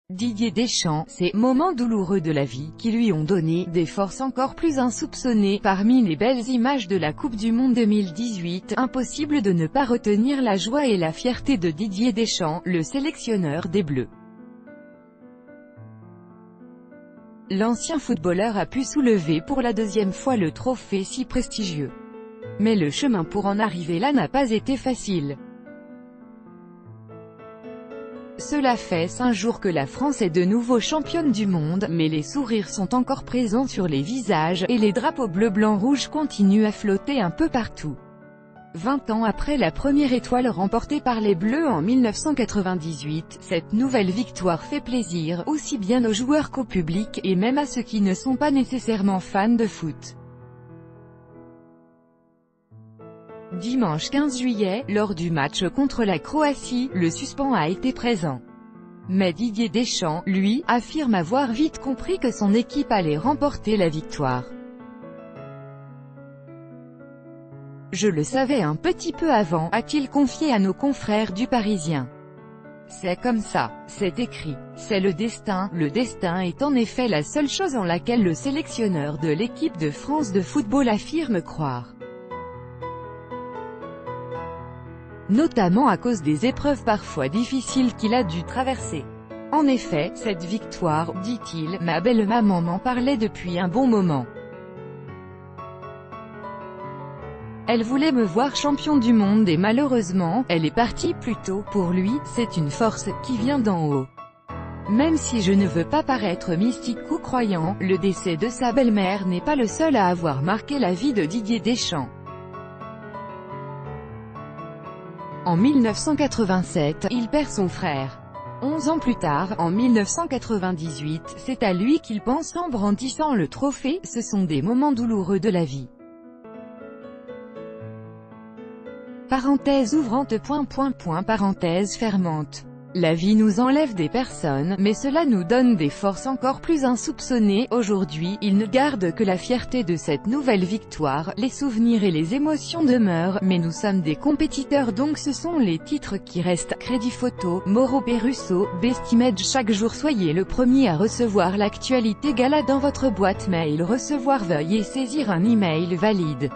Didier Deschamps, ces moments douloureux de la vie qui lui ont donné des forces encore plus insoupçonnées. Parmi les belles images de la Coupe du Monde 2018, impossible de ne pas retenir la joie et la fierté de Didier Deschamps, le sélectionneur des Bleus. L'ancien footballeur a pu soulever pour la deuxième fois le trophée si prestigieux. Mais le chemin pour en arriver là n'a pas été facile. Cela fait 5 jours que la France est de nouveau championne du monde, mais les sourires sont encore présents sur les visages, et les drapeaux bleu-blanc-rouge continuent à flotter un peu partout. 20 ans après la première étoile remportée par les Bleus en 1998, cette nouvelle victoire fait plaisir, aussi bien aux joueurs qu'au public, et même à ceux qui ne sont pas nécessairement fans de foot. Dimanche 15 juillet, lors du match contre la Croatie, le suspens a été présent. Mais Didier Deschamps, lui, affirme avoir vite compris que son équipe allait remporter la victoire. Je le savais un petit peu avant, a-t-il confié à nos confrères du Parisien. C'est comme ça, c'est écrit, c'est le destin est en effet la seule chose en laquelle le sélectionneur de l'équipe de France de football affirme croire. Notamment à cause des épreuves parfois difficiles qu'il a dû traverser. En effet, cette victoire, dit-il, ma belle maman m'en parlait depuis un bon moment. Elle voulait me voir champion du monde et malheureusement, elle est partie plus tôt. Pour lui, c'est une force qui vient d'en haut. Même si je ne veux pas paraître mystique ou croyant, le décès de sa belle-mère n'est pas le seul à avoir marqué la vie de Didier Deschamps. En 1987, il perd son frère. 11 ans plus tard, en 1998, c'est à lui qu'il pense en brandissant le trophée. Ce sont des moments douloureux de la vie. Parenthèse ouvrante. Parenthèse fermante. La vie nous enlève des personnes, mais cela nous donne des forces encore plus insoupçonnées. Aujourd'hui, il ne garde que la fierté de cette nouvelle victoire, les souvenirs et les émotions demeurent, mais nous sommes des compétiteurs donc ce sont les titres qui restent. Crédit photo, Mauro Perusso, Bestimage. Chaque jour soyez le premier à recevoir l'actualité gala dans votre boîte mail. Recevoir, veuillez saisir un email valide.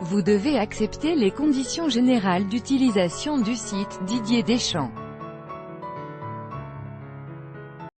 Vous devez accepter les conditions générales d'utilisation du site Didier Deschamps.